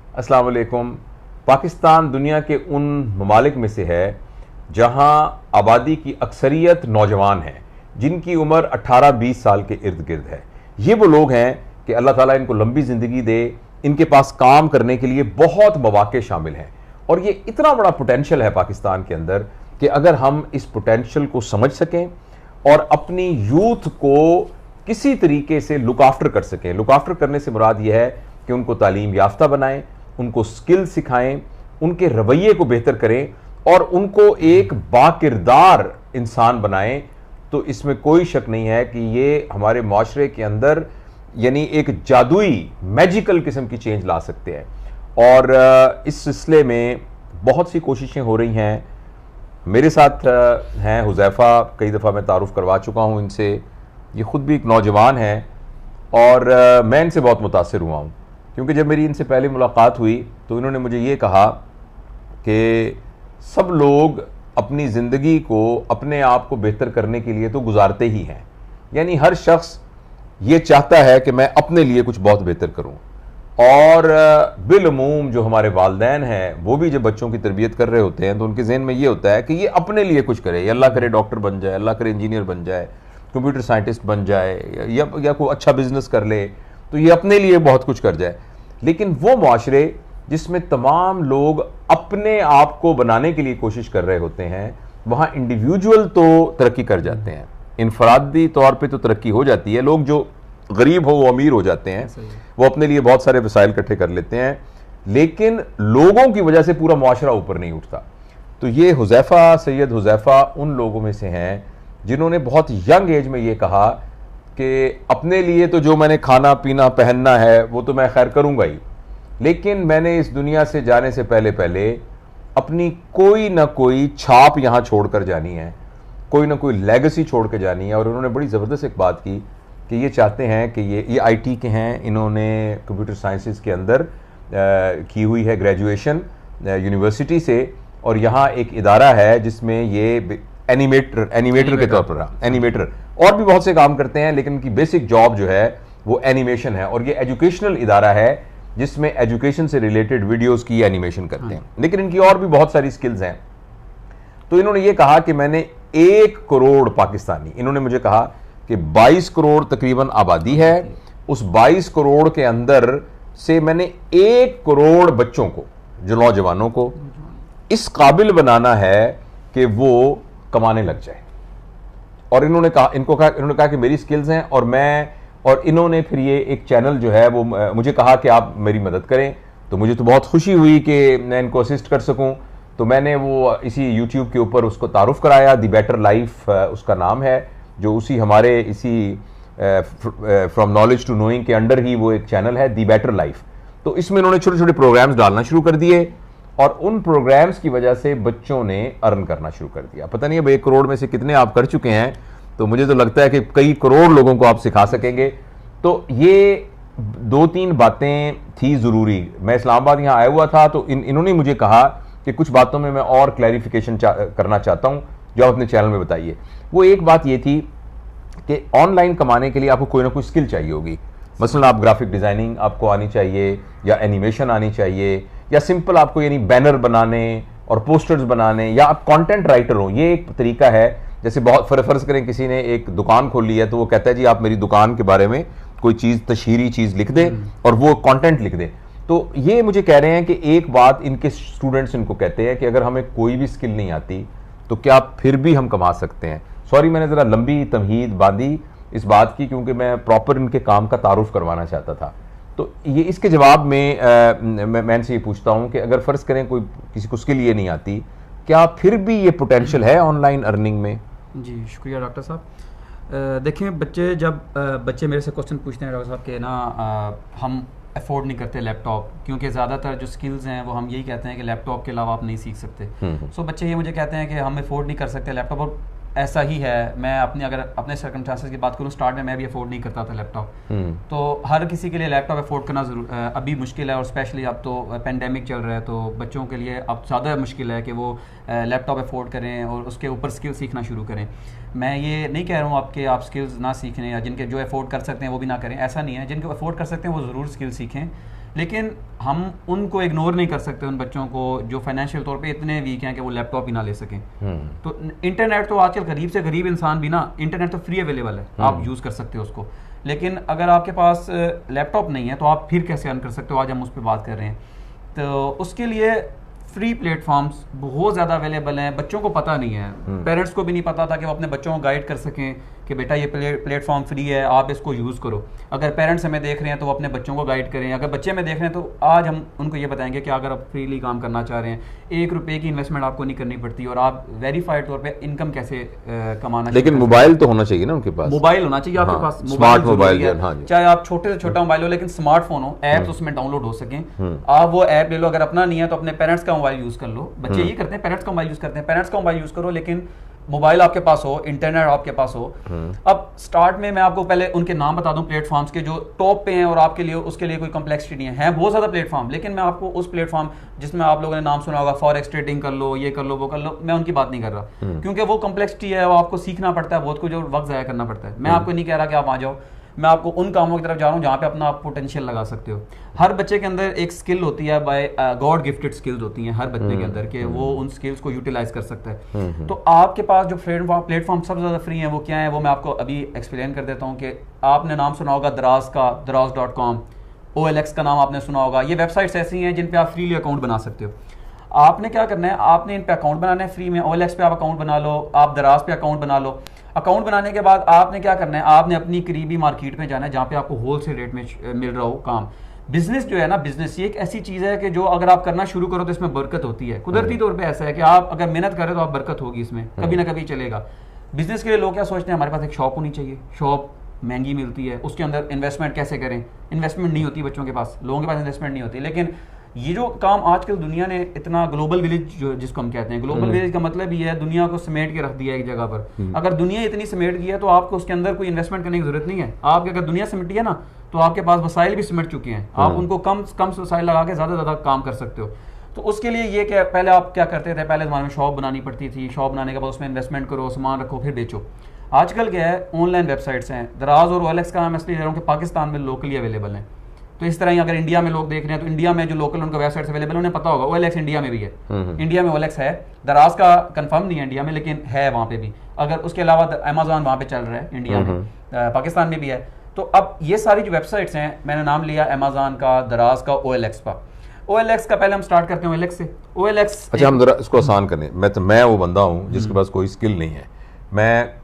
अस्सलाम वालेकुम। पाकिस्तान दुनिया के उन ममालिक में से है जहां आबादी की अक्सरियत नौजवान है, जिनकी उम्र 18-20 साल के इर्द गिर्द है। ये वो लोग हैं कि अल्लाह ताला इनको लंबी ज़िंदगी दे, इनके पास काम करने के लिए बहुत मौके शामिल हैं और ये इतना बड़ा पोटेंशियल है पाकिस्तान के अंदर कि अगर हम इस पोटेंशियल को समझ सकें और अपनी यूथ को किसी तरीके से लुक आफ्टर कर सकें। लुक आफ्टर करने से मुराद यह है कि उनको तालीम याफ्ता बनाएं, उनको स्किल सिखाएं, उनके रवैये को बेहतर करें और उनको एक बाकिरदार इंसान बनाएं। तो इसमें कोई शक नहीं है कि ये हमारे माशरे के अंदर यानी एक जादुई मैजिकल किस्म की चेंज ला सकते हैं और इस सिलसिले में बहुत सी कोशिशें हो रही हैं। मेरे साथ हैं हुज़ैफ़ा, कई दफ़ा मैं तारुफ़ करवा चुका हूँ इनसे। ये ख़ुद भी एक नौजवान हैं और मैं इनसे बहुत मुतासिर हुआ हूँ, क्योंकि जब मेरी इनसे पहली मुलाकात हुई तो इन्होंने मुझे ये कहा कि सब लोग अपनी ज़िंदगी को अपने आप को बेहतर करने के लिए तो गुजारते ही हैं, यानी हर शख्स ये चाहता है कि मैं अपने लिए कुछ बहुत बेहतर करूं। और बिलअमूम जो हमारे वालिदैन हैं वो भी जब बच्चों की तरबियत कर रहे होते हैं तो उनके जहन में ये होता है कि ये अपने लिए कुछ करे, अल्लाह करे डॉक्टर बन जाए, अल्लाह करे इंजीनियर बन जाए, कंप्यूटर साइंटिस्ट बन जाए या कोई अच्छा बिजनेस कर ले, तो ये अपने लिए बहुत कुछ कर जाए। लेकिन वो माशरे जिसमें तमाम लोग अपने आप को बनाने के लिए कोशिश कर रहे होते हैं, वहाँ इंडिविजुअल तो तरक्की कर जाते हैं, इनफरादी तौर पे तो तरक्की हो जाती है। लोग जो गरीब हो वो अमीर हो जाते हैं, वो अपने लिए बहुत सारे वसाइल इकट्ठे कर लेते हैं, लेकिन लोगों की वजह से पूरा मुआशरा ऊपर नहीं उठता। तो ये हुज़ैफ़ा, सैयद हुज़ैफ़ा उन लोगों में से हैं जिन्होंने बहुत यंग एज में ये कहा कि अपने लिए तो जो मैंने खाना पीना पहनना है वो तो मैं खैर करूँगा ही, लेकिन मैंने इस दुनिया से जाने से पहले पहले अपनी कोई ना कोई छाप यहाँ छोड़ कर जानी है, कोई ना कोई लेगेसी छोड़ के जानी है। और उन्होंने बड़ी ज़बरदस्त एक बात की कि ये चाहते हैं कि ये आईटी के हैं, इन्होंने कंप्यूटर साइंसेस के अंदर की हुई है ग्रेजुएशन यूनिवर्सिटी से, और यहाँ एक इदारा है जिसमें ये एनिमेटर के तौर पर एनिमेटर और भी बहुत से काम करते हैं, लेकिन उनकी बेसिक जॉब जो है वो एनिमेशन है। और ये एजुकेशनल इदारा है जिसमें एजुकेशन से रिलेटेड वीडियोस की एनिमेशन करते हैं, लेकिन इनकी और भी बहुत सारी स्किल्स हैं। तो इन्होंने ये कहा कि मैंने 1 करोड़ पाकिस्तानी, इन्होंने मुझे कहा कि 22 करोड़ तकरीबन आबादी है, उस 22 करोड़ के अंदर से मैंने 1 करोड़ बच्चों को, जो नौजवानों को इस काबिल बनाना है कि वो कमाने लग जाए। और इन्होंने कहा कि मेरी स्किल्स हैं और इन्होंने फिर ये एक चैनल जो है वो मुझे कहा कि आप मेरी मदद करें। तो मुझे तो बहुत खुशी हुई कि मैं इनको असिस्ट कर सकूं। तो मैंने वो इसी यूट्यूब के ऊपर उसको तारुफ कराया, दी बेटर लाइफ उसका नाम है, जो उसी हमारे इसी फ्रॉम नॉलेज टू नोइंग के अंडर ही वो एक चैनल है, दी बेटर लाइफ। तो इसमें इन्होंने छोटे छोटे प्रोग्राम्स डालना शुरू कर दिए और उन प्रोग्राम्स की वजह से बच्चों ने अर्न करना शुरू कर दिया। पता नहीं अब 1 करोड़ में से कितने आप कर चुके हैं, तो मुझे तो लगता है कि कई करोड़ लोगों को आप सिखा सकेंगे। तो ये 2-3 बातें थी ज़रूरी। मैं इस्लामाबाद यहाँ आया हुआ था तो इन्होंने मुझे कहा कि कुछ बातों में मैं और क्लैरिफिकेशन करना चाहता हूँ जो आप अपने चैनल में बताइए। वो एक बात ये थी कि ऑनलाइन कमाने के लिए आपको कोई ना कोई स्किल चाहिए होगी। मसलन आप ग्राफिक डिज़ाइनिंग आपको आनी चाहिए, या एनिमेशन आनी चाहिए, या सिंपल आपको यानी बैनर बनाने और पोस्टर्स बनाने, या आप कंटेंट राइटर हो। ये एक तरीका है। जैसे बहुत फर्ज करें किसी ने एक दुकान खोल ली है तो वो कहता है जी आप मेरी दुकान के बारे में कोई चीज़, तशहीरी चीज़ लिख दे और वो कंटेंट लिख दे। तो ये मुझे कह रहे हैं कि एक बात इनके स्टूडेंट्स इनको कहते हैं कि अगर हमें कोई भी स्किल नहीं आती तो क्या फिर भी हम कमा सकते हैं। सॉरी मैंने ज़रा लंबी तमहीद बांधी इस बात की, क्योंकि मैं प्रॉपर इनके काम का तारुफ करवाना चाहता था। तो ये इसके जवाब में मैं इनसे ये पूछता हूँ कि अगर फ़र्ज़ करें कोई किसी को स्किल ये नहीं आती, क्या फिर भी ये पोटेंशियल है ऑनलाइन अर्निंग में? जी शुक्रिया डॉक्टर साहब। देखिए बच्चे मेरे से क्वेश्चन पूछते हैं डॉक्टर साहब कि ना हम अफोर्ड नहीं करते लैपटॉप, क्योंकि ज़्यादातर जो स्किल्स हैं वो हम यही कहते हैं कि लैपटॉप के अलावा आप नहीं सीख सकते। सो बच्चे ये मुझे कहते हैं कि हम अफोर्ड नहीं कर सकते लैपटॉप, और ऐसा ही है। मैं अगर अपने सर्कमस्टांसेस की बात करूँ, स्टार्ट में मैं भी अफोर्ड नहीं करता था लैपटॉप। तो हर किसी के लिए लैपटॉप अफोर्ड करना अभी मुश्किल है, और स्पेशली अब तो पेंडेमिक चल रहा है तो बच्चों के लिए अब ज़्यादा मुश्किल है कि वो लैपटॉप अफोर्ड करें और उसके ऊपर स्किल सीखना शुरू करें। मैं ये नहीं कह रहा हूँ आपके आप स्किल्स ना सीखें, या जिनके जो अफोर्ड कर सकते हैं वो भी ना करें, ऐसा नहीं है। जिनके अफोर्ड कर सकते हैं वो ज़रूर स्किल सीखें। लेकिन हम उनको इग्नोर नहीं कर सकते, उन बच्चों को जो फाइनेंशियल तौर पे इतने वीक हैं कि वो लैपटॉप ही ना ले सकें। तो इंटरनेट तो आजकल गरीब से गरीब इंसान भी ना, इंटरनेट तो फ्री अवेलेबल है, आप यूज़ कर सकते हो उसको। लेकिन अगर आपके पास लैपटॉप नहीं है तो आप फिर कैसे अर्न कर सकते हो, आज हम उस पर बात कर रहे हैं। तो उसके लिए फ्री प्लेटफॉर्म्स बहुत ज़्यादा अवेलेबल हैं, बच्चों को पता नहीं है, पेरेंट्स को भी नहीं पता था कि वो अपने बच्चों को गाइड कर सकें कि बेटा ये प्लेटफॉर्म फ्री है, आप इसको यूज़ करो। अगर पेरेंट्स हमें देख रहे हैं तो वो अपने बच्चों को गाइड करें, अगर बच्चे हमें देख रहे हैं तो आज हम उनको ये बताएंगे कि अगर आप फ्रीली काम करना चाह रहे हैं, 1 रुपये की इन्वेस्टमेंट आपको नहीं करनी पड़ती और आप वेरीफाइड तौर पर इनकम कैसे कमाना। लेकिन मोबाइल तो होना चाहिए ना उनके पास, मोबाइल होना चाहिए आपके पास, स्मार्ट मोबाइल, चाहे आप छोटे से छोटा मोबाइल हो लेकिन स्मार्टफोन हो, ऐप्स उसमें डाउनलोड हो सकें। आप वो ऐप ले लो, अगर अपना नहीं है तो अपने पेरेंट्स का मोबाइल यूज़ कर लो। बच्चे ये करते हैं, पेरेंट्स का मोबाइल यूज़ करते हैं, पेरेंट्स का मोबाइल यूज़ करो, लेकिन मोबाइल आपके पास हो, इंटरनेट आपके पास हो। अब स्टार्ट में मैं आपको पहले उनके नाम बता दूं प्लेटफॉर्म्स के जो टॉप पे हैं, और आपके लिए उसके लिए कोई कॉम्प्लेक्सिटी नहीं है बहुत ज़्यादा प्लेटफॉर्म, लेकिन मैं आपको उस प्लेटफॉर्म जिसमें आप लोगों ने नाम सुना होगा, फॉरेक्स ट्रेडिंग कर लो, ये कर लो, वो कर लो, मैं उनकी बात नहीं कर रहा, क्योंकि वो कॉम्प्लेक्सिटी है, वो आपको सीखना पड़ता है बहुत कुछ और वक्त ज़ाया करना पड़ता है। मैं आपको नहीं कह रहा कि आप आ जाओ, मैं आपको उन कामों की तरफ जा रहा हूँ जहाँ पे अपना आप पोटेंशियल लगा सकते हो। हर बच्चे के अंदर एक स्किल होती है, बाय गॉड गिफ्टेड स्किल्स होती हैं हर बच्चे के अंदर, के वो उन स्किल्स को यूटिलाइज कर सकता है। तो आपके पास जो प्लेटफॉर्म सबसे ज़्यादा फ्री हैं वो क्या है, वो मैं आपको अभी एक्सप्लेन कर देता हूँ। कि आपने नाम सुना होगा दराज का, दराज.com, OLX का नाम आपने सुना होगा। ये वेबसाइट्स ऐसी हैं जिन पे आप फ्रीली अकाउंट बना सकते हो। आपने क्या करना है, आपने इन पे अकाउंट बनाना है फ्री में। OLX पे आप अकाउंट बना लो, आप दराज पे अकाउंट बना लो। अकाउंट बनाने के बाद आपने क्या करना है, आपने अपनी करीबी मार्केट में जाना है जहाँ पे आपको होलसेल रेट में मिल रहा हो काम। बिजनेस जो है ना, बिजनेस ये एक ऐसी चीज़ है कि जो अगर आप करना शुरू करो तो इसमें बरकत होती है। कुदरती तौर पे ऐसा है कि आप अगर मेहनत करें तो आप बरकत होगी इसमें, कभी ना कभी चलेगा। बिजनेस के लिए लोग क्या सोचते हैं, हमारे पास एक शॉप होनी चाहिए, शॉप महंगी मिलती है, उसके अंदर इन्वेस्टमेंट कैसे करें, इन्वेस्टमेंट नहीं होती बच्चों के पास, लोगों के पास इन्वेस्टमेंट नहीं होती। लेकिन ये जो काम आजकल दुनिया ने इतना ग्लोबल विलेज जिसको हम कहते हैं, ग्लोबल विलेज का मतलब ये है दुनिया को समेट के रख दिया है एक जगह पर। अगर दुनिया इतनी समेट गई है तो आपको उसके अंदर कोई इन्वेस्टमेंट करने की जरूरत नहीं है। आपकी अगर दुनिया समेटी है ना तो आपके पास वसाइल भी सिमट चुके हैं, आप उनको कम वसाइल लगा के ज़्यादा काम कर सकते हो। तो उसके लिए ये क्या, पहले आप क्या करते थे, पहले ज़माने में शॉप बनानी पड़ती थी, शॉप बनाने के बाद उसमें इन्वेस्टमेंट करो, सामान रखो, फिर बेचो। आजकल क्या है, ऑनलाइन वेबसाइट्स हैं। दराज और OLX का नाम इसलिए ले रहा हूँ कि पाकिस्तान में लोकली अवेलेबल हैं। तो इस तरह ही अगर इंडिया में लोग देख रहे हैं तो इंडिया में जो लोकल उनका वेबसाइट्स अवेलेबल है उन्हें पता होगा OLX इंडिया में भी है, इंडिया में OLX है। दराज का कंफर्म नहीं है इंडिया में, लेकिन है वहाँ पे भी। अगर उसके अलावा अमेजोन वहाँ पे चल रहा है इंडिया में, पाकिस्तान में भी है। तो अब ये सारी जो वेबसाइट्स हैं, मैंने नाम लिया अमेजोन का, दराज का, OLX का। OLX का पहले हम स्टार्ट करते हैं OLX से। OLX, अच्छा हम जरा इसको आसान करें। मैं वो बंदा हूँ जिसके पास कोई स्किल नहीं है, मैं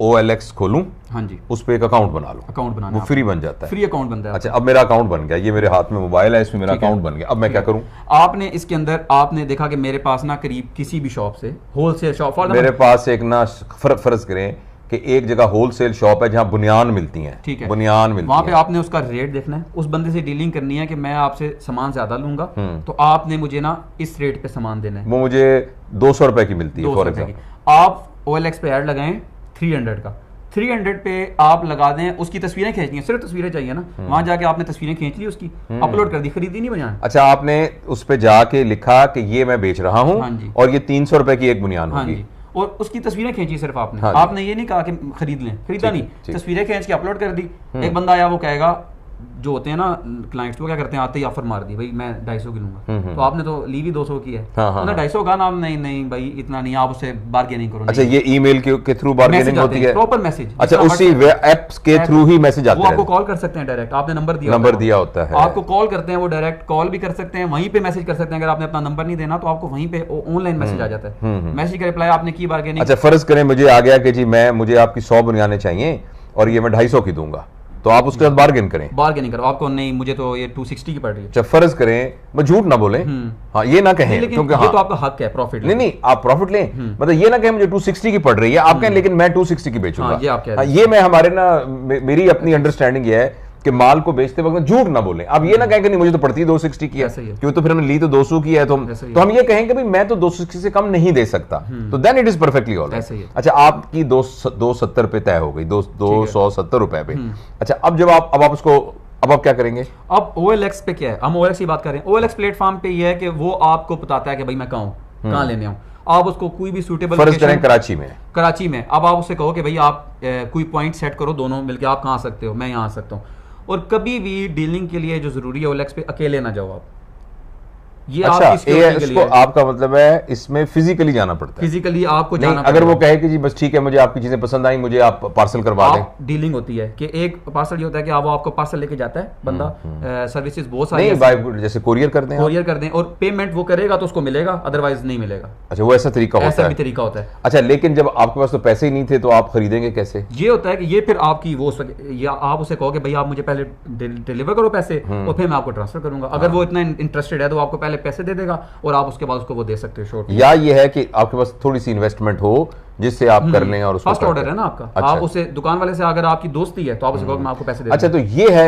OLX खोलूं, हाँ जी, उस पर एक अकाउंट बना लूं, अकाउंट बनाना, वो फ्री बन जाता है, फ्री अकाउंट बनता है। अच्छा अब मेरा अकाउंट बन गया, ये मेरे हाथ में मोबाइल है, इसमें मेरा अकाउंट बन गया। अब मैं क्या करूं, आपने इसके अंदर आपने देखा कि मेरे पास ना करीब किसी भी शॉप से, होलसेल शॉप, मेरे पास एक ना फर्ज करें कि एक जगह होलसेल शॉप है जहां बुनियान मिलती हैं, ठीक है, बुनियान मिलती वहां पे आपने उसका रेट देखना है, उस बंदे से डीलिंग करनी है कि मैं आपसे सामान ज्यादा लूंगा तो आपने मुझे ना इस रेट पे सामान देना है। वो मुझे 200 रुपए की मिलती है फॉर एग्जाम्पल, आप OLX पे ऐड लगाएं 300 का, 300 पे आप लगा दें, उसकी तस्वीरें खींचनी है, सिर्फ तस्वीरें चाहिए ना, वहां जाके आपने तस्वीरें खींच ली, उसकी अपलोड कर दी, खरीदी नहीं बजान। अच्छा आपने उस पे जाके लिखा कि ये मैं बेच रहा हूँ, हाँ और ये 300 रुपए की एक बुनियान होगी, और उसकी तस्वीरें खींची सिर्फ आपने, आपने ये नहीं कहा कि खरीद लें, खरीदा नहीं, तस्वीरें खींच के अपलोड कर दी। एक बंदा आया, वो कहेगा, जो होते हैं ना क्लाइंट्स, वो क्या करते हैं, आते ही ऑफर मार दी, भाई मैं 250 की लूंगा, तो आपने तो ली भी 200 की है, उन्होंने 250 का नाम, नहीं भाई इतना नहीं, आप उससे बार्गेनिंग करो। अच्छा ये ईमेल के थ्रू बार्गेनिंग होती है, प्रॉपर मैसेज, अच्छा उसी ऐप के थ्रू ही मैसेज आता है, वो आपको कॉल कर सकते हैं डायरेक्ट, आपने नंबर दिया होता है, आपको कॉल करते हैं, वो डायरेक्ट कॉल भी कर सकते हैं, वहीं पे मैसेज कर सकते हैं। अगर आपने अपना नंबर नहीं देना तो आपको वहीं पे ऑनलाइन मैसेज आ जाता है, मैसेज का रिप्लाई आपने की, बार्गेनिंग। अच्छा फर्ज करें मुझे आ गया कि जी मुझे आपकी 100 बुनियानें चाहिए और ये मैं 250 की दूंगा, तो आप उसके साथ बार्गेन करें, बार्गेनिंग करो, आपको नहीं मुझे तो ये 260 की पड़ रही है। जब फर्ज करें, मैं झूठ ना बोले, हाँ ये ना कहें, क्योंकि ये तो आपका हक है प्रॉफिट, नहीं आप प्रॉफिट लें, मतलब ये ना कहें मुझे 260 की पड़ रही है, आप कहें लेकिन मैं 260 की बेचूंगा, ये आप कह रहे हैं। ये मैं हमारे ना मेरी अपनी अंडरस्टैंडिंग ये है कि माल को बेचते वक्त झूठ ना बोलें। अब ये ना कहें कि नहीं मुझे तो पड़ती 260 की है, क्यों, तो फिर हमने ली तो 200 की है, तो हम ये कहेंगे भाई मैं तो 260 से कम नहीं दे सकता, तो then it is perfectly alright. अच्छा आपकी 270 पे तय हो गई, 270 रुपए पे। अच्छा अब जब आप उसको, अब आप क्या करेंगे, अब OLX पे क्या है, हम OLX की बात कर रहे हैं। OLX प्लेटफॉर्म पे ये है कि वो आपको बताता है कि भाई मैं कहाँ लेने आऊँ, आप उसको कोई भी सूटेबल, फर्ज करें कराची में, अब आप उससे कहो कि भाई आप कोई पॉइंट सेट करो, दोनों मिलकर आप कहाँ आ सकते हो, मैं यहाँ आ सकता हूँ, और कभी भी डीलिंग के लिए जो जरूरी है OLX पे अकेले ना जाओ आप, ये अच्छा, आपकी सिक्योरिटी के इसको लिए। आपका मतलब है इसमें फिजिकली जाना पड़ता है? फिजिकली आपको नहीं, जाना अगर वो पड़ेगा। कहे कि जी बस ठीक है मुझे आपकी चीजें पसंद आई, मुझे आप पार्सल करवा दें। आप डीलिंग होती है कि एक पार्सल ये होता है कि वो आपको पार्सल लेके जाता है बंदा, सर्विसेज बहुत सारी नहीं, बाय जैसे कोरियर कर दें आप? कोरियर कर दें, और पेमेंट वो करेगा तो उसको मिलेगा, अदरवाइज नहीं मिलेगा। अच्छा, वो ऐसा तरीका होता ऐसा है? भी तरीका होता है। अच्छा, लेकिन जब आपके पास तो पैसे ही नहीं थे तो आप खरीदेंगे कैसे? ये होता है कि ये फिर आपकी वो या आप उसे कहोगे भाई आप मुझे पहले डिलीवर करो पैसे और फिर मैं आपको ट्रांसफर करूंगा। अगर वो इतना इंटरेस्टेड है तो आपको पहले पैसे दे देगा और आप उसके बाद उसको वो दे सकते हो शॉर्ट। या ये है कि आपके पास थोड़ी सी इन्वेस्टमेंट हो जिससे आप कर लें और उसको फर्स्ट कर ऑर्डर दें। है ना आपका। अच्छा। आप उसे दुकान वाले से अगर आपकी दोस्ती है तो आप उसे कहोगे मैं आपको पैसे दे अच्छा, तो ये है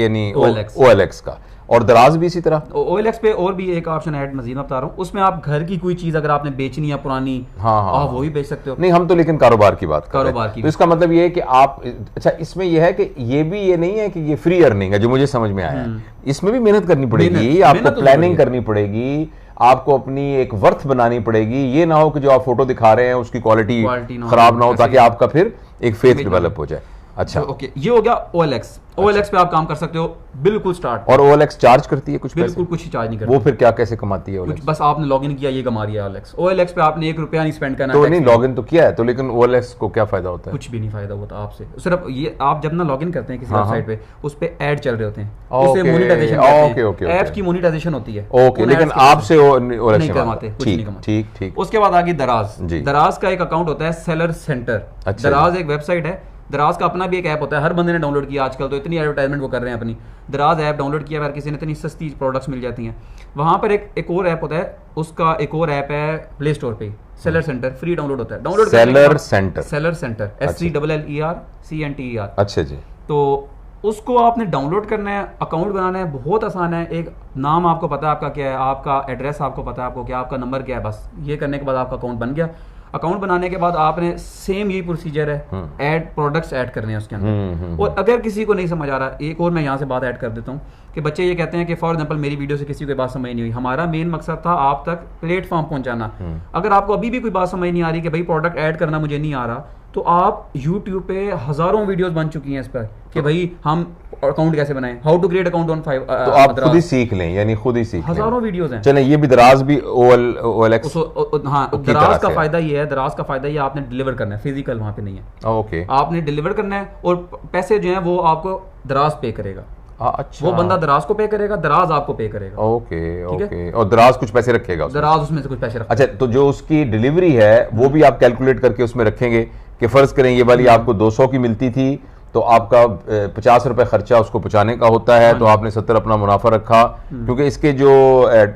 यानी OLX का। और दराज भी इसी तरह? OLX पे और भी एक ऑप्शन ऐड मजीद मैं बता रहा हूँ, उसमें आप घर की कोई चीज अगर आपने बेचनी है पुरानी, आप वो भी बेच सकते हो। नहीं, हम तो लेकिन कारोबार की बात कर रहे हैं। कारोबार की। तो इसका मतलब ये है कि आप, अच्छा इसमें ये है कि ये भी ये नहीं है कि ये फ्री अर्निंग है जो मुझे समझ में आया है। इसमें भी मेहनत करनी पड़ेगी, आपको प्लानिंग करनी पड़ेगी, आपको अपनी एक वर्थ बनानी पड़ेगी। ये ना हो कि जो आप फोटो दिखा रहे हैं उसकी क्वालिटी खराब ना हो, ताकि आपका फिर एक फेथ डेवलप हो जाए। अच्छा, ओके, ये हो गया OLX पे आप काम कर सकते हो बिल्कुल स्टार्ट। और OLX चार्ज करती है कुछ पैसे? बिल्कुल कुछ चार्ज नहीं करती। वो फिर क्या कैसे कमाती है OLX? कुछ बस आपने लॉगिन किया ये कमा रही है OLX पे आपने 1 रुपया नहीं स्पेंड करना। तो नहीं, लॉगिन तो किया है तो, लेकिन OLX को क्या फायदा होता है? कुछ भी नहीं फायदा होता आपसे। सिर्फ ये आप जब ना लॉगिन करते हैं किसी वेबसाइट पे, उस पे ऐड चल रहे होते हैं, उसे मोनेटाइजेशन कहते हैं। ऐप्स की मोनेटाइजेशन होती है। ओके, लेकिन आपसे OLX नहीं कमाते, कुछ नहीं कमाते। ठीक ठीक। उसके बाद आगे दराज। दराज का एक अकाउंट होता है सेलर सेंटर। दराज एक वेबसाइट है, दराज का अपना भी एक ऐप होता है, हर बंदे ने डाउनलोड किया आजकल, तो इतनी एडवर्टाइजमेंट वो कर रहे हैं अपनी। दराज ऐप डाउनलोड किया अगर किसी ने, इतनी सस्ती प्रोडक्ट्स मिल जाती हैं। वहाँ पर एक और ऐप होता है, उसका एक और ऐप है प्ले स्टोर पे, सेलर सेंटर, फ्री डाउनलोड होता है। Download seller centre, SELLER। अच्छा जी। तो उसको आपने डाउनलोड करना है, अकाउंट बनाना है, बहुत आसान है। एक नाम आपको पता है आपका क्या है, आपका एड्रेस आपको पता है आपको क्या, आपका नंबर क्या है, बस ये करने के बाद आपका अकाउंट बन गया। अकाउंट बनाने के बाद आपने सेम यही प्रोसीजर है, ऐड प्रोडक्ट्स ऐड करने हैं उसके अंदर। और अगर किसी को नहीं समझ आ रहा, एक और मैं यहाँ से बात ऐड कर देता हूँ कि बच्चे ये कहते हैं कि फॉर एग्जांपल मेरी वीडियो से किसी को बात समझ नहीं हुई। हमारा मेन मकसद था आप तक प्लेटफॉर्म पहुंचाना। अगर आपको अभी भी कोई बात समझ नहीं आ रही कि भाई प्रोडक्ट ऐड करना मुझे नहीं आ रहा, तो आप YouTube पे हजारों वीडियोस बन चुकी हैं इस पर कि भाई हम अकाउंट कैसे बनाएं, how to create account on 5। तो आप खुद ही सीख लें, यानी खुद ही सीख लें। हजारों वीडियोस हैं। चलें, ये भी दराज भी OLX। हाँ, दराज का फायदा ये है, दराज का फायदा ये आपने डिलीवर करना है, फिजिकल वहां पे नहीं है। ओके, आपने डिलीवर करना है और पैसे जो हैं वो आपको दराज पे करेगा। अच्छा, वो बंदा दराज को पे करेगा, दराज आपको पे करेगा। Okay okay. और दराज कुछ पैसे रखेगा उसमें? दराज उसमें से कुछ पैसे रखेगा। अच्छा, तो जो उसकी डिलीवरी है वो भी आप कैलकुलेट करके उसमें रखेंगे कि फर्ज करें ये वाली आपको 200 की मिलती थी तो आपका 50 रुपए खर्चा उसको पहुंचाने का होता है, तो आपने 70 अपना मुनाफा रखा, क्योंकि इसके जो